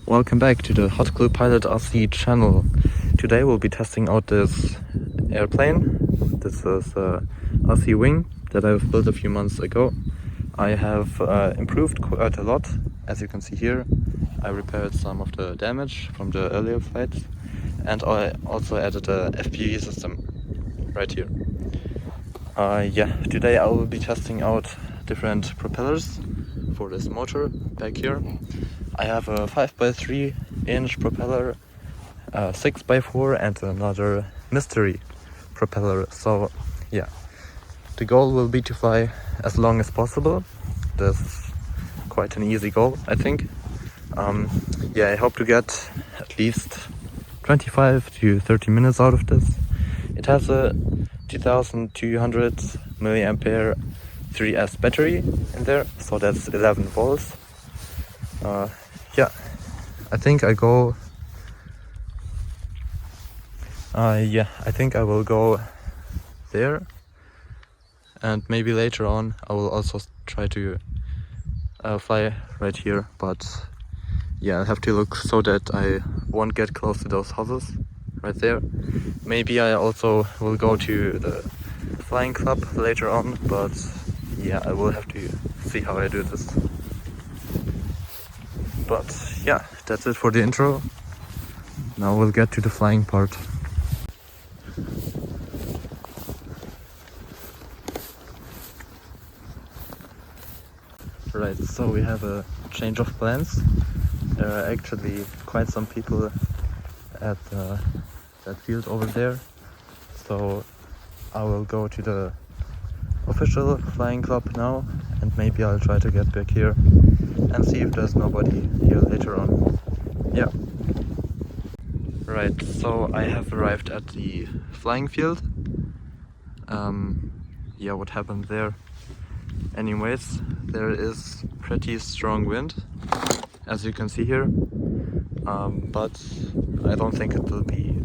Welcome back to the Hot Glue Pilot RC channel. Today we'll be testing out this airplane. This is a RC WING that I've built a few months ago. I have improved quite a lot. As you can see here, I repaired some of the damage from the earlier flights, and I also added a FPV system right here. Today I will be testing out different propellers for this motor back here. I have a 5x3 inch propeller, 6x4 and another mystery propeller. So yeah, the goal will be to fly as long as possible. That's quite an easy goal, I think. I hope to get at least 25 to 30 minutes out of this. It has a 2200 milliampere 3S battery in there, so that's 11 volts. I think I go. I think I will go there, and maybe later on I will also try to fly right here. But yeah, I have to look so that I won't get close to those houses right there. Maybe I also will go to the flying club later on, but yeah, I will have to see how I do this. But yeah, that's it for the intro. Now we'll get to the flying part. Right, so we have a change of plans. There are actually quite some people at that field over there. So I will go to the official flying club now, and maybe I'll try to get back here and see if there's nobody here later on. Yeah. Right, so I have arrived at the flying field. What happened there? Anyways, there is pretty strong wind, as you can see here, but I don't think it will be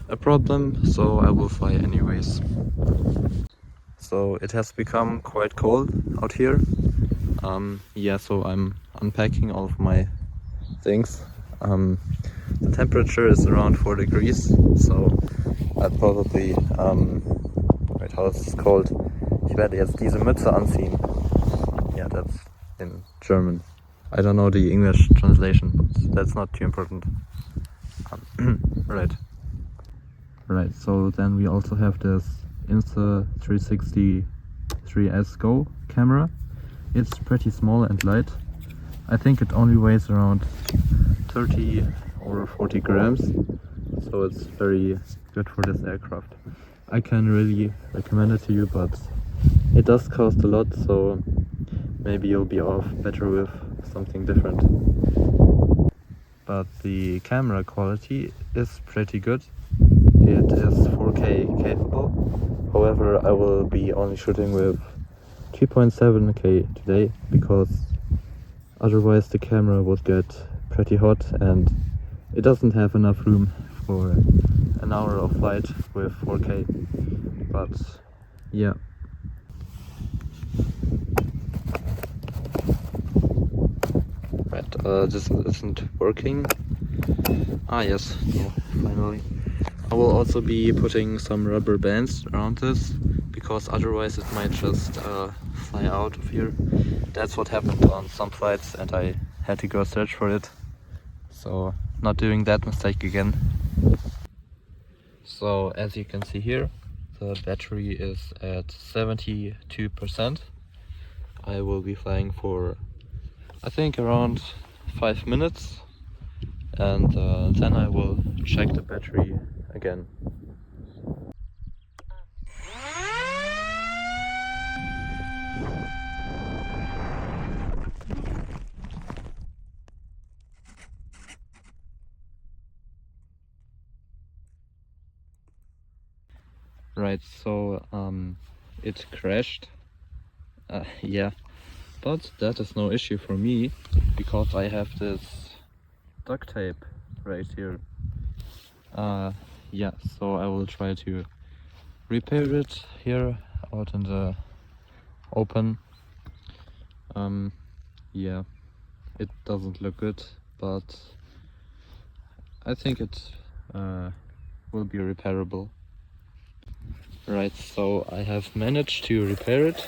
a problem, so I will fly anyways. So it has become quite cold out here. So I'm unpacking all of my things. The temperature is around 4 degrees, so I'll probably, how is this called? Ich werde jetzt diese Mütze anziehen. Yeah, that's in German. I don't know the English translation, but that's not too important. Right, so then we also have this Insta360 3S Go camera. It's pretty small and light. I think it only weighs around 30 or 40 grams, so it's very good for this aircraft. I can really recommend it to you, but it does cost a lot, so maybe you'll be off better with something different. But the camera quality is pretty good. It is 4K capable. However, I will be only shooting with 2.7K today, because otherwise the camera would get pretty hot and it doesn't have enough room for an hour of flight with 4K. But yeah. Right, this isn't working. Yes, no, finally. I will also be putting some rubber bands around this, because otherwise it might just fly out of here. That's what happened on some flights, and I had to go search for it. So not doing that mistake again. So as you can see here, the battery is at 72%. I will be flying for, I think, around 5 minutes, and then I will check the battery again. Right, so it crashed. But that is no issue for me, because I have this duct tape right here. So I will try to repair it here out in the open. It doesn't look good, but I think it will be repairable. Right, so I have managed to repair it.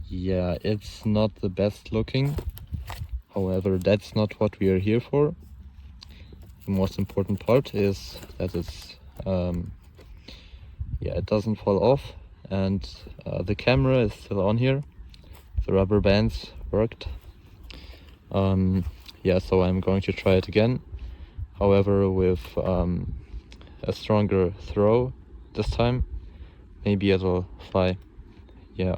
Yeah, it's not the best looking. However, that's not what we are here for. The most important part is that it's yeah, it doesn't fall off, and the camera is still on here. The rubber bands worked. Yeah, so I'm going to try it again. However, with a stronger throw this time. Maybe it'll fly. Yeah.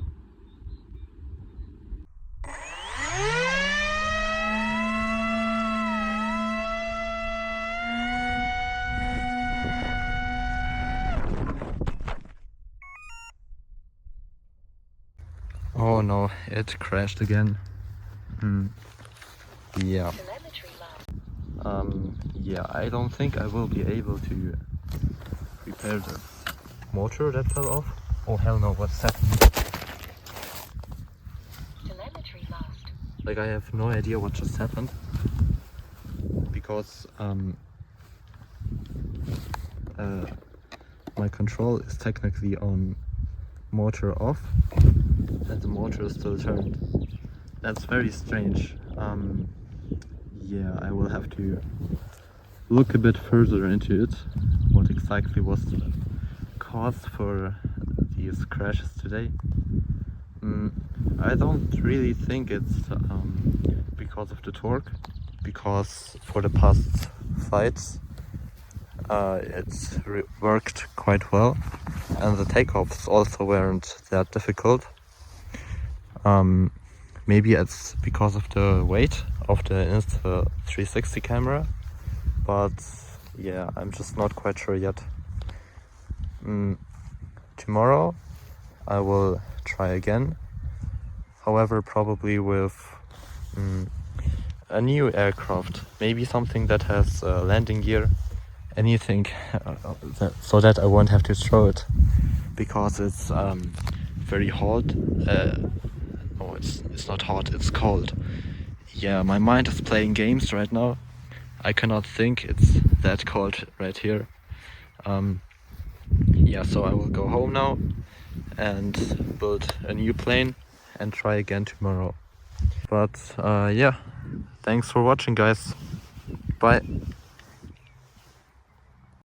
Oh no, it crashed again. Yeah. Yeah, I don't think I will be able to repair the motor that fell off. Oh hell no, what's happening? Telemetry lost. Like, I have no idea what just happened. Because my control is technically on motor off and the motor is still turned. That's very strange. Yeah, I will have to look a bit further into it, what exactly was the cause for these crashes today. I don't really think it's because of the torque, because for the past flights it's worked quite well, and the takeoffs also weren't that difficult. Maybe it's because of the weight of the Insta360 camera, but yeah, I'm just not quite sure yet. Tomorrow I will try again, however probably with a new aircraft, maybe something that has a landing gear, anything so that I won't have to throw it, because it's very hot. No, it's not hot, it's cold. Yeah, my mind is playing games right now. I cannot think, it's that cold right here. Yeah, so I will go home now and build a new plane and try again tomorrow. But yeah, thanks for watching, guys.